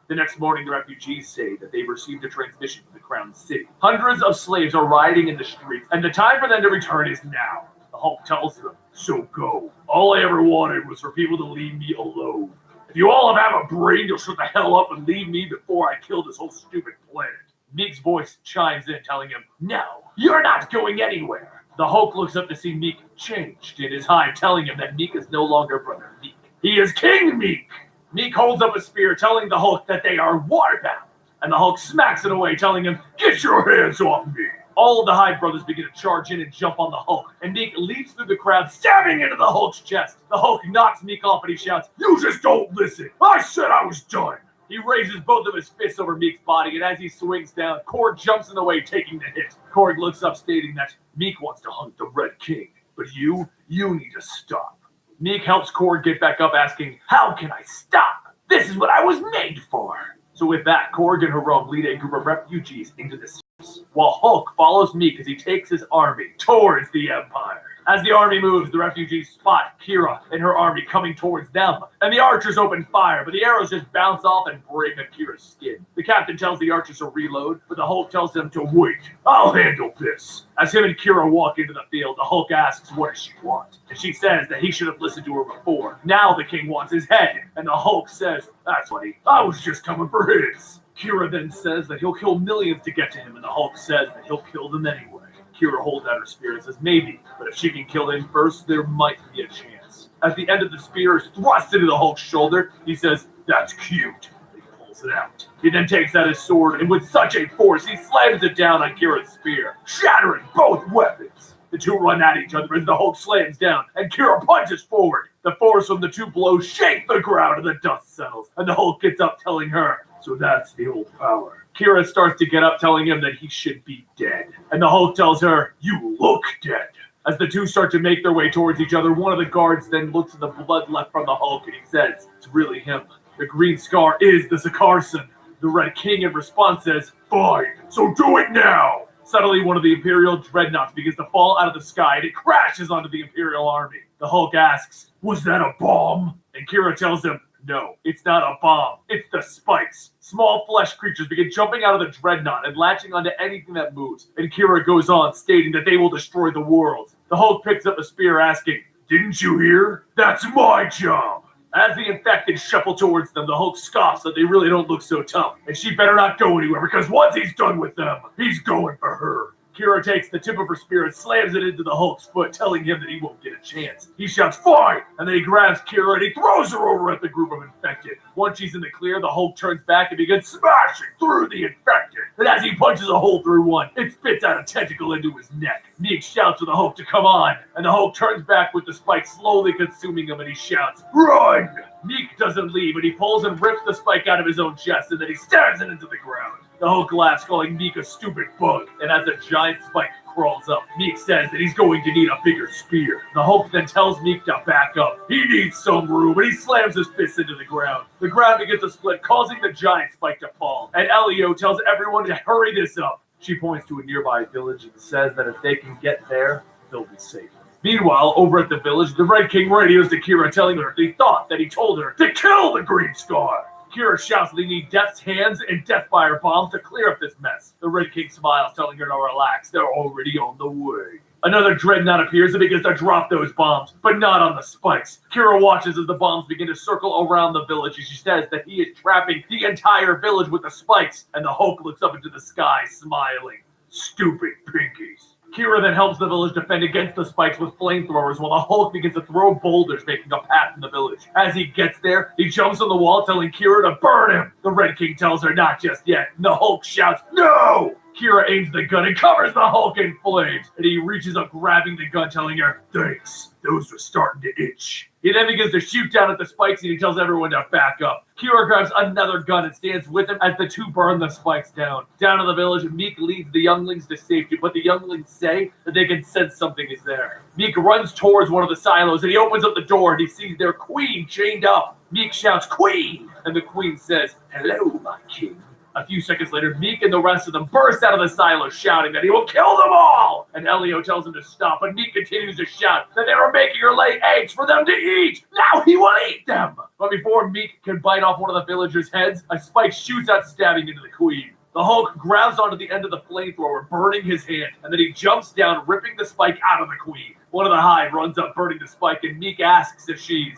The next morning, the refugees say that they've received a transmission from the Crown City. Hundreds of slaves are rioting in the streets, and the time for them to return is now. The Hulk tells them, so go. All I ever wanted was for people to leave me alone. If you all have a brain, you'll shut the hell up and leave me before I kill this whole stupid planet. Meek's voice chimes in, telling him, no, you're not going anywhere. The Hulk looks up to see Meek changed in his hive, telling him that Meek is no longer Brother Meek. He is King Meek. Meek holds up a spear, telling the Hulk that they are warbound. And the Hulk smacks it away, telling him, get your hands off me. All of the Hive brothers begin to charge in and jump on the Hulk, and Meek leaps through the crowd, stabbing into the Hulk's chest. The Hulk knocks Meek off and he shouts, you just don't listen. I said I was done. He raises both of his fists over Meek's body, and as he swings down, Korg jumps in the way, taking the hit. Korg looks up, stating that Meek wants to hunt the Red King, but you need to stop. Meek helps Korg get back up, asking, how can I stop? This is what I was made for. So with that, Korg and Jerome lead a group of refugees into the steppes, while Hulk follows Meek as he takes his army towards the Empire. As the army moves, the refugees spot Kira and her army coming towards them, and the archers open fire, but the arrows just bounce off and break on Kira's skin. The captain tells the archers to reload, but the Hulk tells them to wait. I'll handle this. As him and Kira walk into the field, the Hulk asks what does she want, and she says that he should have listened to her before. Now the king wants his head, and the Hulk says, that's funny, I was just coming for his. Kira then says that he'll kill millions to get to him, and the Hulk says that he'll kill them anyway. Kira holds out her spear and says maybe, but if she can kill him first, there might be a chance. As the end of the spear is thrust into the Hulk's shoulder, he says, that's cute. He pulls it out. He then takes out his sword, and with such a force, he slams it down on Kira's spear, shattering both weapons. The two run at each other as the Hulk slams down, and Kira punches forward. The force from the two blows shake the ground, and the dust settles, and the Hulk gets up, telling her, so that's the old power. Kira starts to get up, telling him that he should be dead. And the Hulk tells her, you look dead. As the two start to make their way towards each other, one of the guards then looks at the blood left from the Hulk, and he says, it's really him. The Green Scar is the Sakar's son. The Red King in response says, fine, so do it now. Suddenly, one of the Imperial dreadnoughts begins to fall out of the sky, and it crashes onto the Imperial army. The Hulk asks, "Was that a bomb?" And Kira tells him, "No, it's not a bomb. It's the spikes." Small flesh creatures begin jumping out of the dreadnought and latching onto anything that moves. And Kira goes on, stating that they will destroy the world. The Hulk picks up a spear, asking, "Didn't you hear? That's my job." As the infected shuffle towards them, the Hulk scoffs that they really don't look so tough, and she better not go anywhere because once he's done with them, he's going for her. Kira takes the tip of her spear and slams it into the Hulk's foot, telling him that he won't get a chance. He shouts, "Fine!" And then he grabs Kira and he throws her over at the group of infected. Once she's in the clear, the Hulk turns back and begins smashing through the infected. And as he punches a hole through one, it spits out a tentacle into his neck. Meek shouts to the Hulk to come on, and the Hulk turns back with the spike slowly consuming him, and he shouts, "Run!" Meek doesn't leave, and he pulls and rips the spike out of his own chest, and then he stabs it into the ground. The Hulk laughs, calling Meek a stupid bug, and as a giant spike crawls up, Meek says that he's going to need a bigger spear. The Hulk then tells Meek to back up. He needs some room, and he slams his fist into the ground. The ground begins to split, causing the giant spike to fall, and Elio tells everyone to hurry this up. She points to a nearby village and says that if they can get there, they'll be safe. Meanwhile, over at the village, the Red King radios to Kira, telling her they thought that he told her to kill the Green Scar. Kira shouts that they need Death's hands and Deathfire bombs to clear up this mess. The Red King smiles, telling her to relax. They're already on the way. Another dreadnought appears and begins to drop those bombs, but not on the spikes. Kira watches as the bombs begin to circle around the village, and she says that he is trapping the entire village with the spikes, and the Hulk looks up into the sky, smiling. Stupid pinkies. Kira then helps the village defend against the spikes with flamethrowers while the Hulk begins to throw boulders, making a path in the village. As he gets there, he jumps on the wall, telling Kira to burn him. The Red King tells her not just yet, and the Hulk shouts, "No!" Kira aims the gun and covers the Hulk in flames, and he reaches up, grabbing the gun, telling her, "Thanks, those were starting to itch." He then begins to shoot down at the spikes, and he tells everyone to back up. Kira grabs another gun and stands with him as the two burn the spikes down. Down in the village, Meek leads the younglings to safety, but the younglings say that they can sense something is there. Meek runs towards one of the silos, and he opens up the door, and he sees their queen chained up. Meek shouts, "Queen!" And the queen says, "Hello, my king." A few seconds later, Meek and the rest of them burst out of the silo, shouting that he will kill them all! And Elio tells him to stop, but Meek continues to shout that they were making her lay eggs for them to eat! Now he will eat them! But before Meek can bite off one of the villagers' heads, a spike shoots out, stabbing into the queen. The Hulk grabs onto the end of the flamethrower, burning his hand, and then he jumps down, ripping the spike out of the queen. One of the hive runs up, burning the spike, and Meek asks if she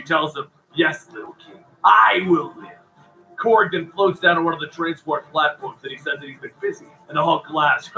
tells him, "Yes, little king, I will live." Korg then floats down to one of the transport platforms, and he says that he's been busy. And the Hulk laughs.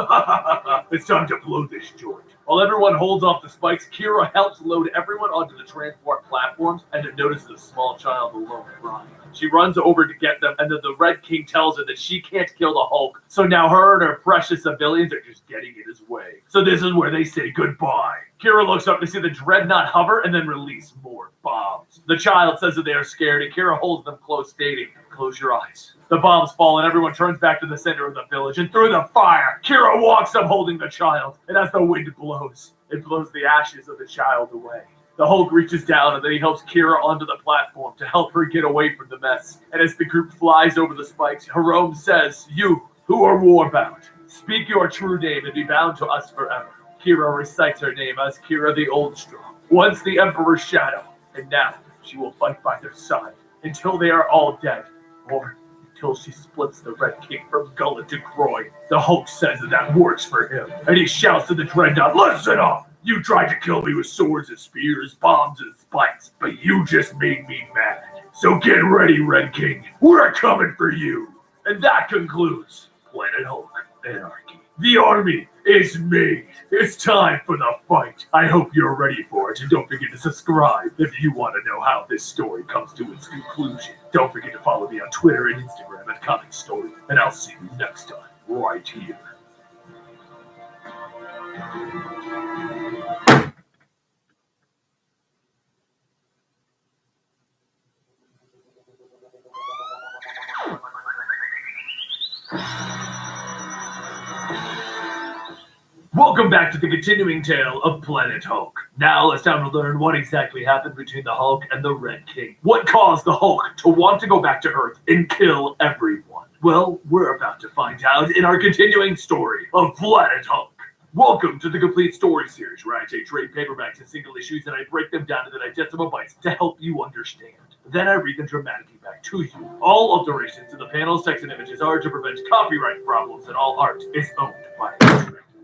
"It's time to blow this joint." While everyone holds off the spikes, Kira helps load everyone onto the transport platforms and then notices a small child alone crying. She runs over to get them, and then the Red King tells her that she can't kill the Hulk, so now her and her precious civilians are just getting in his way. So this is where they say goodbye. Kira looks up to see the dreadnought hover and then release more bombs. The child says that they are scared, and Kira holds them close, stating, "Close your eyes." The bombs fall, and everyone turns back to the center of the village, and through the fire, Kira walks up holding the child, and as the wind blows, it blows the ashes of the child away. The Hulk reaches down, and then he helps Kira onto the platform to help her get away from the mess. And as the group flies over the spikes, Jerome says, "You, who are war-bound, speak your true name and be bound to us forever." Kira recites her name as Kira the Old Strong, once the Emperor's shadow, and now she will fight by their side until they are all dead, or until she splits the Red King from gullet to groin. The Hulk says that works for him, and he shouts to the Dreadnought, "Listen up! You tried to kill me with swords and spears, bombs and spikes, but you just made me mad. So get ready, Red King. We're coming for you." And that concludes Planet Hulk Anarchy. The army is made. It's time for the fight. I hope you're ready for it, and don't forget to subscribe if you want to know how this story comes to its conclusion. Don't forget to follow me on Twitter and Instagram at Comic Story, and I'll see you next time, right here. Welcome back to the continuing tale of Planet Hulk. Now it's time to learn what exactly happened between the Hulk and the Red King. What caused the Hulk to want to go back to Earth and kill everyone? Well, we're about to find out in our continuing story of Planet Hulk. Welcome to the Complete Story Series, where I take trade paperbacks and single issues and I break them down into digestible bites to help you understand. Then I read them dramatically back to you. All alterations to the panels, text, and images are to prevent copyright problems, and all art is owned by a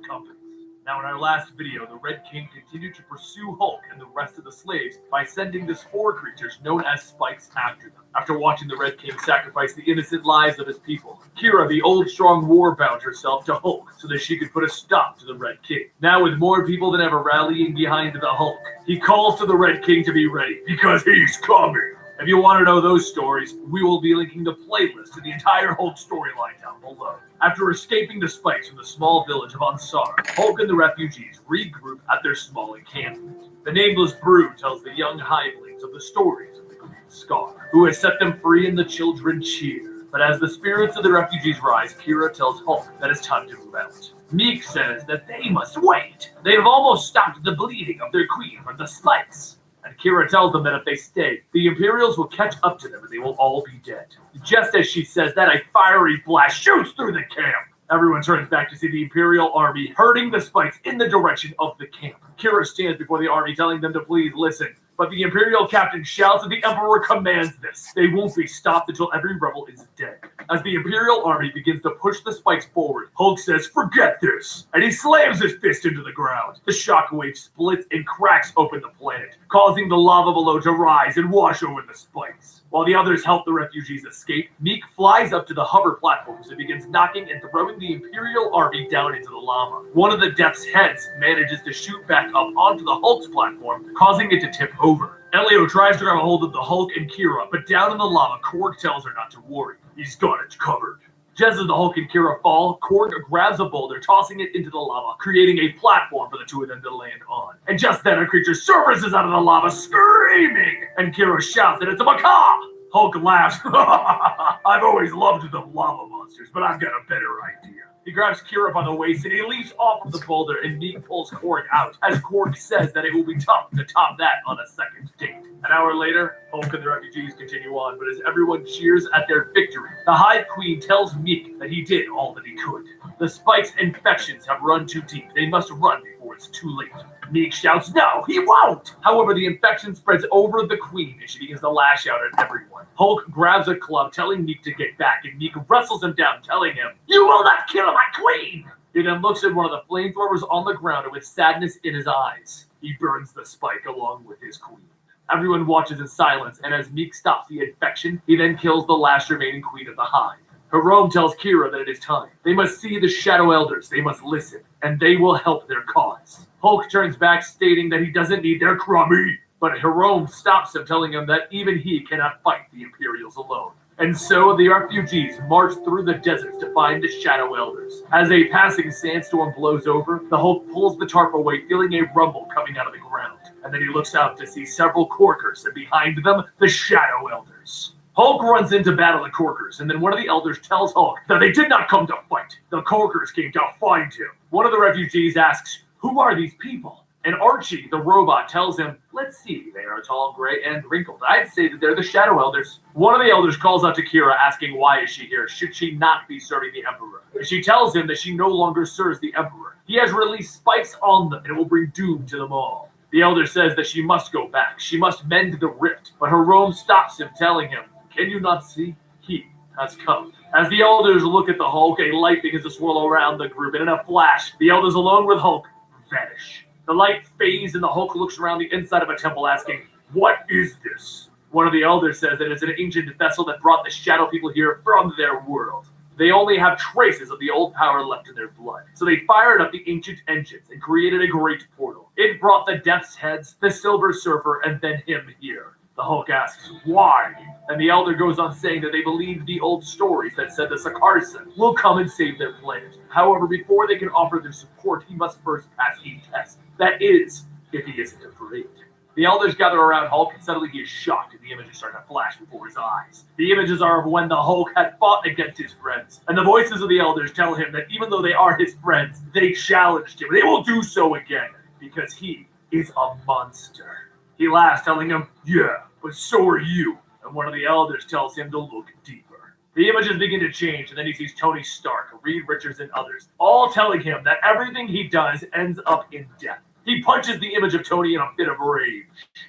company. Now, in our last video, the Red King continued to pursue Hulk and the rest of the slaves by sending the spore creatures known as spikes after them. After watching the Red King sacrifice the innocent lives of his people, Kira, the old strong war, bound herself to Hulk so that she could put a stop to the Red King. Now, with more people than ever rallying behind the Hulk, he calls to the Red King to be ready, because he's coming. If you want to know those stories, we will be linking the playlist to the entire Hulk storyline down below. After escaping the spikes from the small village of Ansar, Hulk and the refugees regroup at their small encampment. The nameless brood tells the young hivelings of the stories of the Green Scar, who has set them free, and the children cheer. But as the spirits of the refugees rise, Kira tells Hulk that it's time to move out. Meek says that they must wait. They have almost stopped the bleeding of their queen from the spikes. And Kira tells them that if they stay, the Imperials will catch up to them and they will all be dead. Just as she says that, a fiery blast shoots through the camp. Everyone turns back to see the Imperial army herding the spikes in the direction of the camp. Kira stands before the army telling them to please listen. But the Imperial captain shouts that the Emperor commands this. They won't be stopped until every rebel is dead. As the Imperial army begins to push the spikes forward, Hulk says, "Forget this!" And he slams his fist into the ground. The shockwave splits and cracks open the planet, causing the lava below to rise and wash over the spikes. While the others help the refugees escape, Meek flies up to the hover platforms and begins knocking and throwing the Imperial army down into the lava. One of the Death's heads manages to shoot back up onto the Hulk's platform, causing it to tip over. Elio tries to grab a hold of the Hulk and Kira, but down in the lava, Korg tells her not to worry. He's got it covered. Just as the Hulk and Kira fall, Korg grabs a boulder, tossing it into the lava, creating a platform for the two of them to land on. And just then, a creature surfaces out of the lava, screaming! And Kira shouts that it's a macaw! Hulk laughs. I've always loved the lava monsters, but I've got a better idea. He grabs Kira by the waist and he leaps off of the boulder, and Meek pulls Korg out, as Korg says that it will be tough to top that on a second date. An hour later, Hulk and the refugees continue on, but as everyone cheers at their victory, the Hive Queen tells Meek that he did all that he could. The spike's infections have run too deep. They must run before it's too late. Meek shouts, "No, he won't!" However, the infection spreads over the Queen and she begins to lash out at everyone. Hulk grabs a club, telling Meek to get back, and Meek wrestles him down, telling him, "You will not kill my queen!" He then looks at one of the flamethrowers on the ground, and with sadness in his eyes, he burns the spike along with his queen. Everyone watches in silence, and as Meek stops the infection, he then kills the last remaining queen of the Hive. Jerome tells Kira that it is time. They must see the Shadow Elders, they must listen, and they will help their cause. Hulk turns back, stating that he doesn't need their crummy, but Jerome stops him, telling him that even he cannot fight the Imperials alone. And so the refugees march through the deserts to find the Shadow Elders. As a passing sandstorm blows over, the Hulk pulls the tarp away, feeling a rumble coming out of the ground. And then he looks out to see several Corkers, and behind them, the Shadow Elders. Hulk runs in to battle the Corkers, and then one of the Elders tells Hulk that they did not come to fight. The Corkers came to find him. One of the refugees asks, "Who are these people?" And Archie, the robot, tells him, "Let's see, they are tall, gray, and wrinkled. I'd say that they're the Shadow Elders." One of the Elders calls out to Kira, asking why is she here? Should she not be serving the Emperor? And she tells him that she no longer serves the Emperor. He has released spikes on them, and it will bring doom to them all. The Elder says that she must go back. She must mend the rift. But Jerome stops him, telling him, "Can you not see? He has come." As the Elders look at the Hulk, a light begins to swirl around the group, and in a flash, the Elders alone with Hulk vanish. The light fades, and the Hulk looks around the inside of a temple, asking, "What is this?" One of the Elders says that it's an ancient vessel that brought the Shadow people here from their world. They only have traces of the old power left in their blood. So they fired up the ancient engines and created a great portal. It brought the Death's Heads, the Silver Surfer, and then him here. The Hulk asks, "Why?" And the Elder goes on saying that they believe the old stories that said the Sakarsan will come and save their planet. However, before they can offer their support, he must first pass a test. That is, if he isn't afraid. The Elders gather around Hulk, and suddenly he is shocked, and the images start to flash before his eyes. The images are of when the Hulk had fought against his friends, and the voices of the Elders tell him that even though they are his friends, they challenged him. They will do so again, because he is a monster. He laughs, telling him, "Yeah, but so are you." And one of the Elders tells him to look deeper. The images begin to change, and then he sees Tony Stark Reed Richards, and others, all telling him that everything he does ends up in death. He punches the image of Tony in a fit of rage,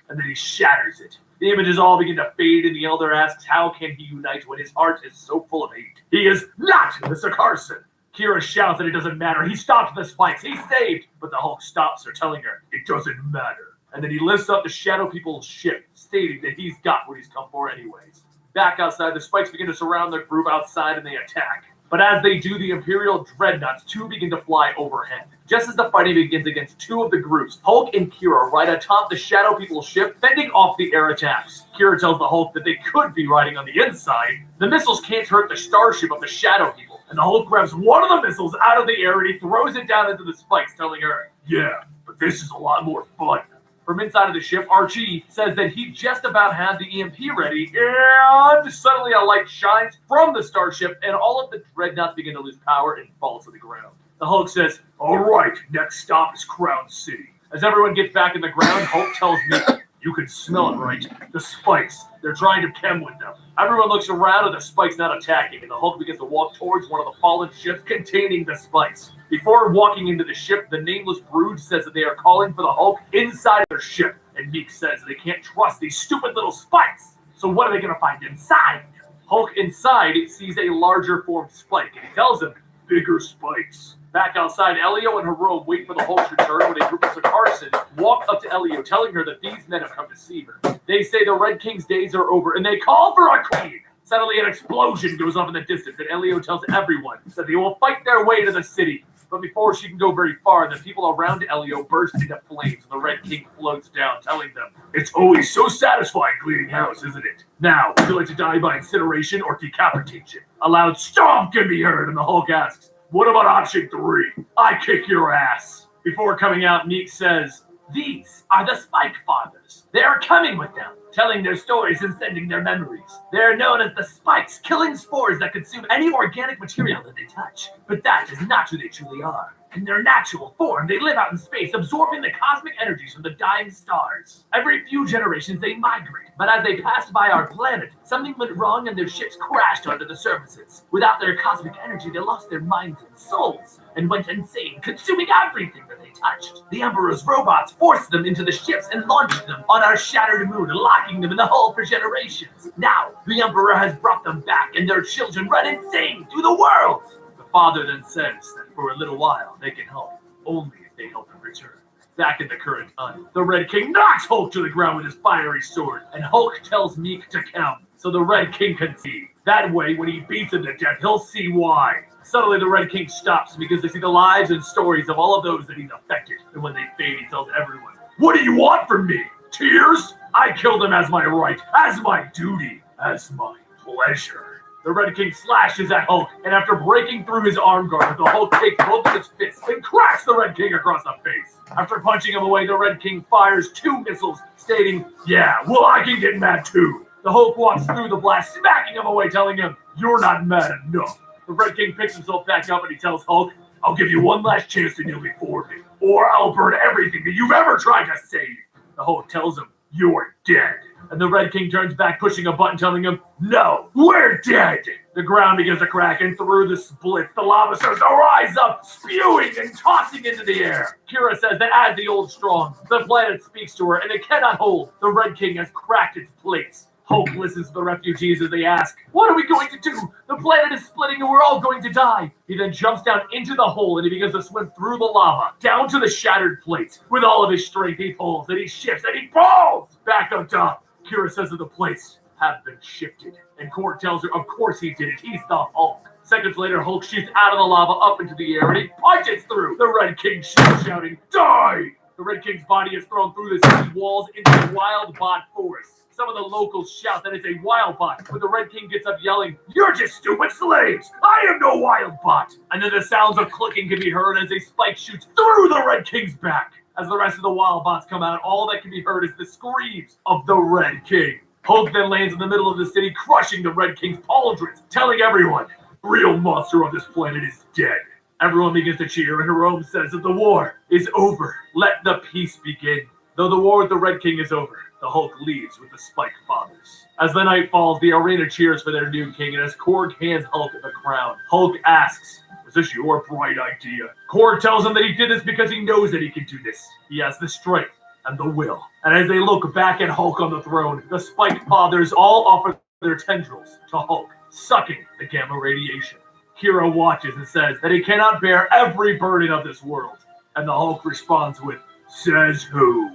and then he shatters it. The images all begin to fade, and the Elder asks how can he unite when his heart is so full of hate. He is not Mr. Carson. Kira shouts that it doesn't matter. He stopped the spikes. He's saved. But the Hulk stops her, telling her it doesn't matter. And then he lifts up the Shadow People's ship, stating that he's got what he's come for anyways. Back outside, the spikes begin to surround the group outside, and they attack. But as they do, the Imperial Dreadnoughts too begin to fly overhead. Just as the fighting begins against two of the groups, Hulk and Kira ride atop the Shadow People's ship, fending off the air attacks. Kira tells the Hulk that they could be riding on the inside. The missiles can't hurt the starship of the Shadow People, and the Hulk grabs one of the missiles out of the air and he throws it down into the spikes, telling her, yeah, but this is a lot more fun. From inside of the ship, Archie says that he just about had the EMP ready, and suddenly a light shines from the starship, and all of the dreadnoughts begin to lose power and fall to the ground. The Hulk says, all right, next stop is Crown City. As everyone gets back in the ground, Hulk tells me, you can smell it, right? The spikes. They're trying to chem with them. Everyone looks around and the spikes not attacking, and the Hulk begins to walk towards one of the fallen ships containing the spikes. Before walking into the ship, the Nameless Brood says that they are calling for the Hulk inside their ship, and Meek says they can't trust these stupid little spikes. So what are they going to find inside? Hulk inside sees a larger formed spike, and he tells him, bigger spikes. Back outside, Elio and Jerome wait for the Hulk's return when a group of Carson walk up to Elio, telling her that these men have come to see her. They say the Red King's days are over, and they call for a queen. Suddenly, an explosion goes off in the distance, and Elio tells everyone that they will fight their way to the city. But before she can go very far, the people around Elio burst into flames, and the Red King floats down, telling them, it's always so satisfying cleaning house, isn't it? Now, would you like to die by incineration or decapitation? A loud stomp can be heard, and the Hulk asks, what about option 3? I kick your ass. Before coming out, Meek says, these are the Spike Fathers. They are coming with them, telling their stories and sending their memories. They are known as the Spikes, killing spores that consume any organic material that they touch. But that is not who they truly are. In their natural form, they live out in space, absorbing the cosmic energies from the dying stars. Every few generations, they migrate. But as they passed by our planet, something went wrong and their ships crashed onto the surfaces. Without their cosmic energy, they lost their minds and souls and went insane, consuming everything that they touched. The Emperor's robots forced them into the ships and launched them on our shattered moon, locking them in the hull for generations. Now, the Emperor has brought them back, and their children run insane through the world. The father then says that for a little while they can help, only if they help in return. Back in the current time, the Red King knocks Hulk to the ground with his fiery sword, and Hulk tells Meek to count, so the Red King can see. That way, when he beats him to death, he'll see why. Suddenly, the Red King stops because they see the lives and stories of all of those that he's affected, and when they fade, he tells everyone, what do you want from me? Tears? I killed him as my right, as my duty, as my pleasure. The Red King slashes at Hulk, and after breaking through his arm guard, the Hulk takes both of his fists and cracks the Red King across the face. After punching him away, the Red King fires 2 missiles, stating, yeah, well, I can get mad too. The Hulk walks through the blast, smacking him away, telling him, you're not mad enough. The Red King picks himself back up and he tells Hulk, I'll give you one last chance to kneel before me, or I'll burn everything that you've ever tried to save. The Hulk tells him, you're dead. And the Red King turns back, pushing a button, telling him, no, we're dead. The ground begins to crack, and through the splits, the lava starts to rise up, spewing and tossing into the air. Kira says that as the old strong, the planet speaks to her, and it cannot hold. The Red King has cracked its plates. Hulk listens to the refugees as they ask, what are we going to do? The planet is splitting and we're all going to die. He then jumps down into the hole and he begins to swim through the lava, down to the shattered plates. With all of his strength, he pulls and he shifts and he pulls. Back on top, Kira says that the plates have been shifted. And Cord tells her, of course he did it. He's the Hulk. Seconds later, Hulk shoots out of the lava up into the air and he punches through. The Red King shoots, shouting, die! The Red King's body is thrown through the city walls into the wild bot forest. Some of the locals shout that it's a wild bot, but the Red King gets up yelling, you're just stupid slaves! I am no wild bot! And then the sounds of clicking can be heard as a spike shoots through the Red King's back. As the rest of the wild bots come out, all that can be heard is the screams of the Red King. Hulk then lands in the middle of the city, crushing the Red King's pauldrons, telling everyone, the real monster of this planet is dead. Everyone begins to cheer, and Jerome says that the war is over. Let the peace begin. Though the war with the Red King is over, the Hulk leaves with the Spike Fathers. As the night falls, the arena cheers for their new king, and as Korg hands Hulk the crown, Hulk asks, Is this your bright idea? Cord tells him that he did this because he knows that he can do this. He has the strength and the will. And as they look back at Hulk on the throne, the spiked fathers all offer their tendrils to Hulk, sucking the gamma radiation. Kira watches and says that he cannot bear every burden of this world. And the Hulk responds with, "Says who?"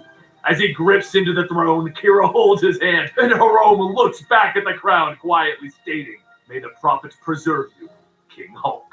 As he grips into the throne, Kira holds his hand, and Jerome looks back at the crowd, quietly stating, "May the prophets preserve you, King Hulk."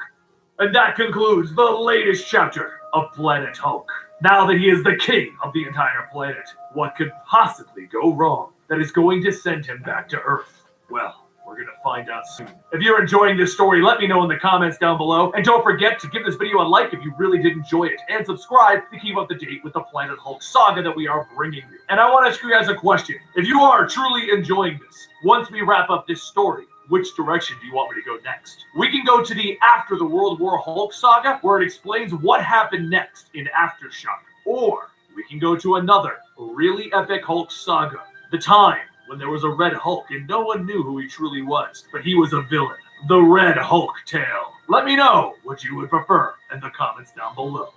And that concludes the latest chapter of Planet Hulk. Now that he is the king of the entire planet, what could possibly go wrong that is going to send him back to Earth? Well, we're going to find out soon. If you're enjoying this story, let me know in the comments down below. And don't forget to give this video a like if you really did enjoy it. And subscribe to keep up to date with the Planet Hulk saga that we are bringing you. And I want to ask you guys a question. If you are truly enjoying this, once we wrap up this story, which direction do you want me to go next? We can go to the After the World War Hulk saga, where it explains what happened next in Aftershock. Or we can go to another really epic Hulk saga, the time when there was a Red Hulk and no one knew who he truly was, but he was a villain. The Red Hulk tale. Let me know what you would prefer in the comments down below.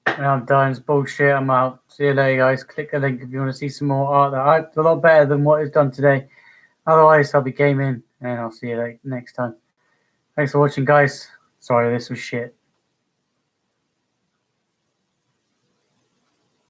I'm done. It's bullshit. I'm out. See you later, guys. Click the link if you want to see some more art that I a lot better than what is done today. Otherwise, I'll be gaming, and I'll see you next time. Thanks for watching, guys. Sorry, this was shit.